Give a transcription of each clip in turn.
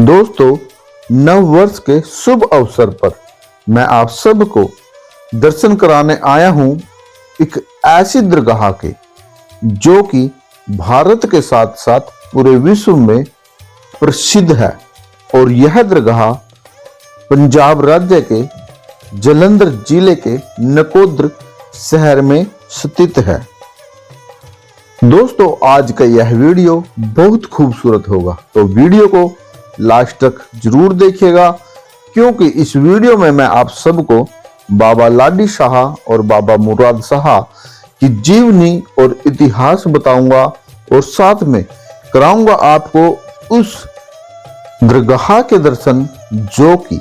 दोस्तों, नव वर्ष के शुभ अवसर पर मैं आप सबको दर्शन कराने आया हूं एक ऐसी दरगाह के जो कि भारत के साथ साथ पूरे विश्व में प्रसिद्ध है। और यह दरगाह पंजाब राज्य के जलंधर जिले के नकोदर शहर में स्थित है। दोस्तों, आज का यह वीडियो बहुत खूबसूरत होगा, तो वीडियो को लास्ट तक जरूर देखिएगा, क्योंकि इस वीडियो में मैं आप सबको बाबा लाडी शाह और बाबा मुराद शाह की जीवनी और इतिहास बताऊंगा और साथ में कराऊंगा आपको उस दरगाह के दर्शन जो कि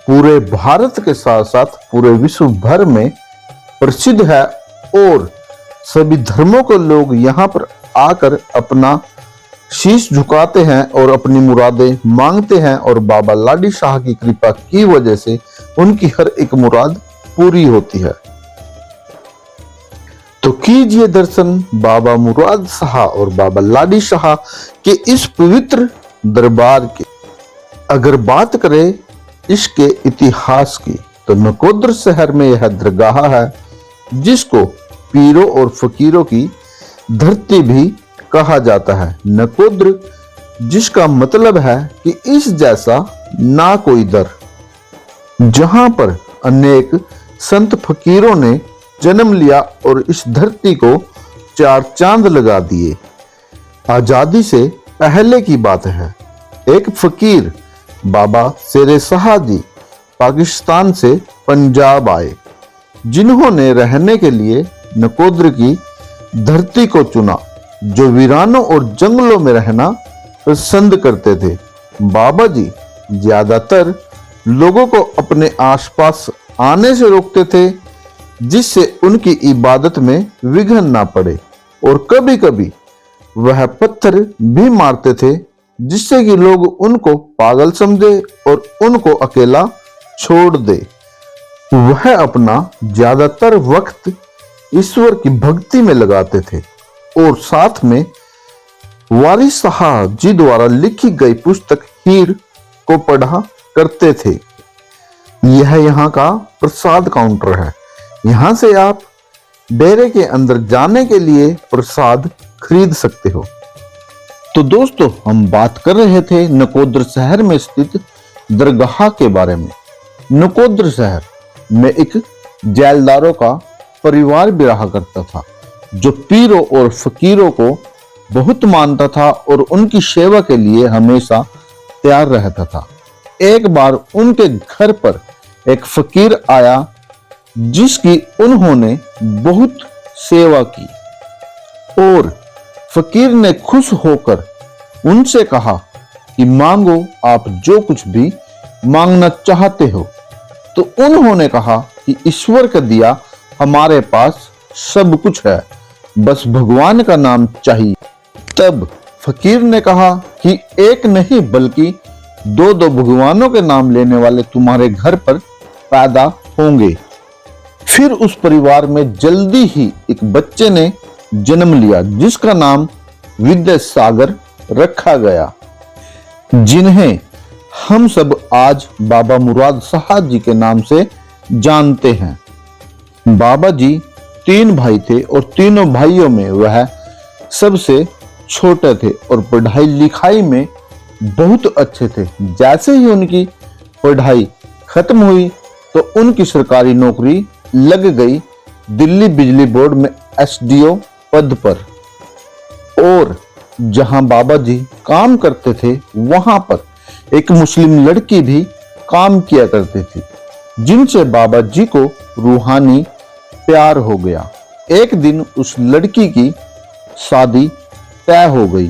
पूरे भारत के साथ साथ पूरे विश्व भर में प्रसिद्ध है और सभी धर्मों के लोग यहाँ पर आकर अपना शीश झुकाते हैं और अपनी मुरादें मांगते हैं और बाबा लाडी शाह की कृपा की वजह से उनकी हर एक मुराद पूरी होती है। तो कीजिए दर्शन बाबा मुराद शाह और बाबा लाडी शाह के इस पवित्र दरबार के। अगर बात करें इसके इतिहास की, तो नकोदर शहर में यह दरगाह है जिसको पीरों और फकीरों की धरती भी कहा जाता है। नकोदर जिसका मतलब है कि इस जैसा ना कोई दर, जहां पर अनेक संत फकीरों ने जन्म लिया और इस धरती को चार चांद लगा दिए। आजादी से पहले की बात है, एक फकीर बाबा शेर शाह जी पाकिस्तान से पंजाब आए, जिन्होंने रहने के लिए नकोदर की धरती को चुना, जो वीरानों और जंगलों में रहना पसंद करते थे। बाबा जी ज्यादातर लोगों को अपने आसपास आने से रोकते थे, जिससे उनकी इबादत में विघ्न ना पड़े, और कभी कभी वह पत्थर भी मारते थे, जिससे कि लोग उनको पागल समझे और उनको अकेला छोड़ दे। वह अपना ज्यादातर वक्त ईश्वर की भक्ति में लगाते थे और साथ में वारिस शाह जी द्वारा लिखी गई पुस्तक हीर को पढ़ा करते थे। यह यहाँ का प्रसाद काउंटर है। यहाँ से आप डेरे के अंदर जाने के लिए प्रसाद खरीद सकते हो। तो दोस्तों, हम बात कर रहे थे नकोदर शहर में स्थित दरगाह के बारे में। नकोदर शहर में एक जैलदारों का परिवार भी रहा करता था, जो पीरों और फकीरों को बहुत मानता था और उनकी सेवा के लिए हमेशा तैयार रहता था। एक बार उनके घर पर एक फकीर आया जिसकी उन्होंने बहुत सेवा की, और फकीर ने खुश होकर उनसे कहा कि मांगो, आप जो कुछ भी मांगना चाहते हो। तो उन्होंने कहा कि ईश्वर का दिया हमारे पास सब कुछ है, बस भगवान का नाम चाहिए। तब फकीर ने कहा कि एक नहीं बल्कि दो दो भगवानों के नाम लेने वाले तुम्हारे घर पर पैदा होंगे। फिर उस परिवार में जल्दी ही एक बच्चे ने जन्म लिया, जिसका नाम विद्यासागर रखा गया, जिन्हें हम सब आज बाबा मुराद शाह जी के नाम से जानते हैं। बाबा जी 3 भाई थे और तीनों भाइयों में वह सबसे छोटे थे और पढ़ाई लिखाई में बहुत अच्छे थे। जैसे ही उनकी पढ़ाई खत्म हुई तो उनकी सरकारी नौकरी लग गई दिल्ली बिजली बोर्ड में एसडीओ पद पर। और जहां बाबा जी काम करते थे वहां पर एक मुस्लिम लड़की भी काम किया करती थी, जिनसे बाबा जी को रूहानी प्यार हो गया। एक दिन उस लड़की की शादी तय हो गई।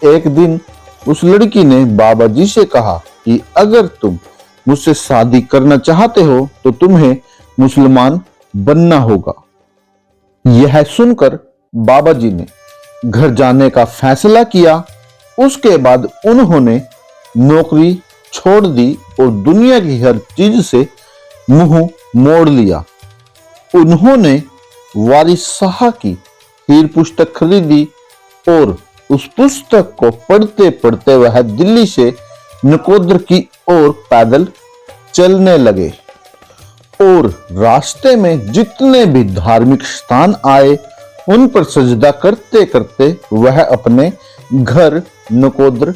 एक दिन उस लड़की ने बाबा जी से कहा कि अगर तुम मुझसे शादी करना चाहते हो तो तुम्हें मुसलमान बनना होगा। यह सुनकर बाबा जी ने घर जाने का फैसला किया। उसके बाद उन्होंने नौकरी छोड़ दी और दुनिया की हर चीज से मुंह मोड़ लिया। उन्होंने वारिस शाह की हीर पुस्तक खरीदी और उस पुस्तक को पढ़ते पढ़ते वह दिल्ली से नकोदर की ओर पैदल चलने लगे और रास्ते में जितने भी धार्मिक स्थान आए उन पर सजदा करते करते वह अपने घर नकोदर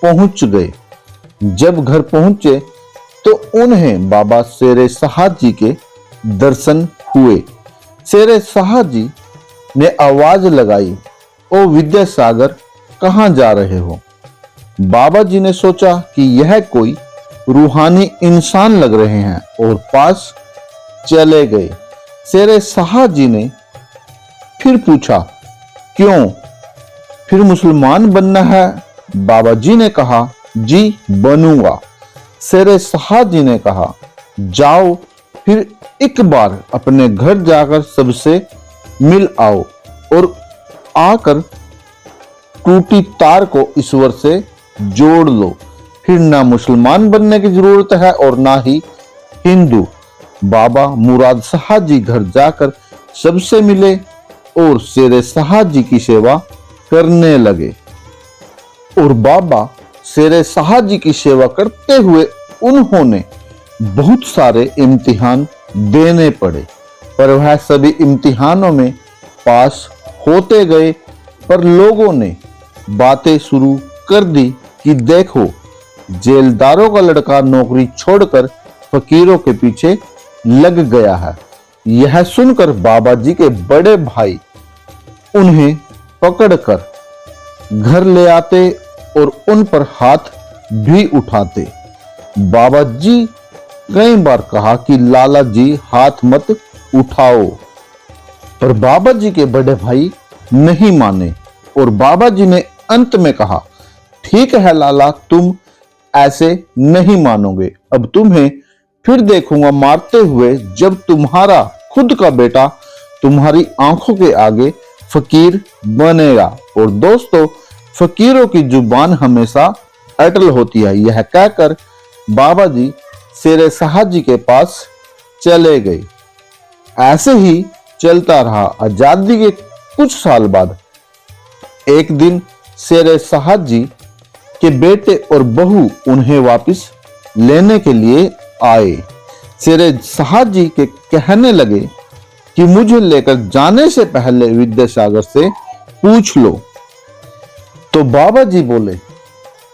पहुंच गए। जब घर पहुंचे तो उन्हें बाबा शेरे शाह जी के दर्शन हुए। शेरे शाह जी ने आवाज लगाई, ओ विद्यासागर, कहां जा रहे हो? बाबा जी ने सोचा कि यह कोई रूहानी इंसान लग रहे हैं और पास चले गए। शेरे शाह जी ने फिर पूछा, क्यों, फिर मुसलमान बनना है? बाबा जी ने कहा, जी बनूंगा। शेरे शाह जी ने कहा, जाओ फिर एक बार अपने घर जाकर सबसे मिल आओ और आकर टूटी तार को ईश्वर से जोड़ लो। फिर ना मुसलमान बनने की जरूरत है और ना ही हिंदू। बाबा मुराद शाह जी घर जाकर सबसे मिले और शेरे शाह जी की सेवा करने लगे। और बाबा शेरे शाह जी की सेवा करते हुए उन्होंने बहुत सारे इम्तिहान देने पड़े, पर वह सभी इम्तिहानों में पास होते गए। पर लोगों ने बातें शुरू कर दी कि देखो, जेलदारों का लड़का नौकरी छोड़कर फकीरों के पीछे लग गया है। यह सुनकर बाबा जी के बड़े भाई उन्हें पकड़कर घर ले आते और उन पर हाथ भी उठाते। बाबा जी कई बार कहा कि लाला जी हाथ मत उठाओ, पर बाबा जी के बड़े भाई नहीं माने और बाबा जी ने अंत में कहा, ठीक है लाला, तुम ऐसे नहीं मानोगे, अब तुम्हें फिर देखूंगा मारते हुए जब तुम्हारा खुद का बेटा तुम्हारी आंखों के आगे फकीर बनेगा। और दोस्तों, फकीरों की जुबान हमेशा अटल होती है। यह कहकर बाबा जी शेरे शाह जी के पास चले गए। ऐसे ही चलता रहा। आजादी के कुछ साल बाद एक दिन शेरे शाह जी के बेटे और बहू उन्हें वापस लेने के लिए आए। शेरे शाह जी के कहने लगे कि मुझे लेकर जाने से पहले विद्यासागर से पूछ लो। तो बाबा जी बोले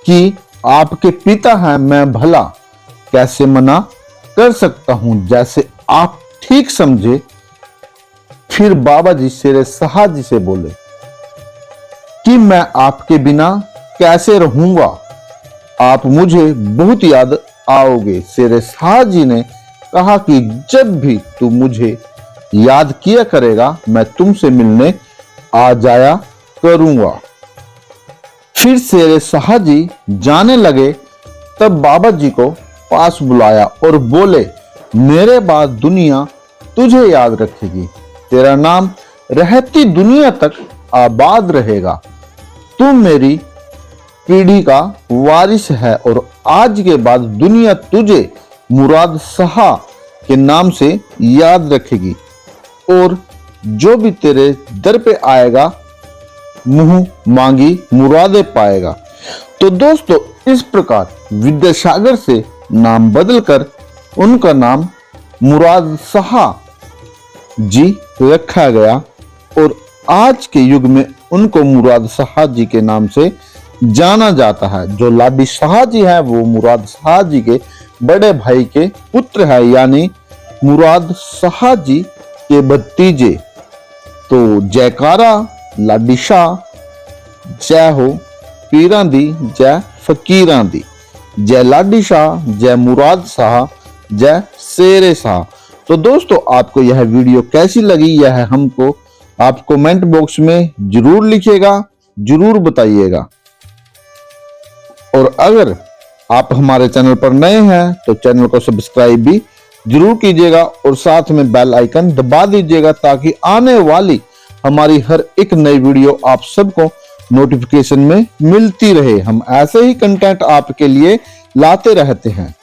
कि आपके पिता हैं, मैं भला कैसे मना कर सकता हूं, जैसे आप ठीक समझे। फिर बाबा जी शेरे शाह जी से बोले कि मैं आपके बिना कैसे रहूंगा, आप मुझे बहुत याद आओगे। शेरे शाह जी ने कहा कि जब भी तू मुझे याद किया करेगा मैं तुमसे मिलने आ जाया करूंगा। फिर शेरे शाह जी जाने लगे। तब बाबा जी को पास बुलाया और बोले, मेरे बाद दुनिया तुझे याद रखेगी, तेरा नाम रहती दुनिया तक आबाद रहेगा। तू मेरी पीढ़ी का वारिस है और आज के बाद दुनिया तुझे मुराद शाह के नाम से याद रखेगी और जो भी तेरे दर पे आएगा मुंह मांगी मुरादें पाएगा। तो दोस्तों, इस प्रकार विद्यासागर से नाम बदलकर उनका नाम मुराद शाह जी रखा गया और आज के युग में उनको मुराद शाह जी के नाम से जाना जाता है। जो लाडी शाह जी है वो मुराद शाह जी के बड़े भाई के पुत्र है, यानी मुराद शाह जी के भतीजे। तो जयकारा लाडी शाह, जय हो पीरां दी, जय फकीरां दी, जय लाडी शाह, जय मुराद शाह, जय शेरे शाह। तो दोस्तों, आपको यह वीडियो कैसी लगी यह हमको आप कमेंट बॉक्स में जरूर लिखिएगा, जरूर बताइएगा। और अगर आप हमारे चैनल पर नए हैं तो चैनल को सब्सक्राइब भी जरूर कीजिएगा और साथ में बेल आइकन दबा दीजिएगा ताकि आने वाली हमारी हर एक नई वीडियो आप सबको नोटिफिकेशन में मिलती रहे। हम ऐसे ही कंटेंट आपके लिए लाते रहते हैं।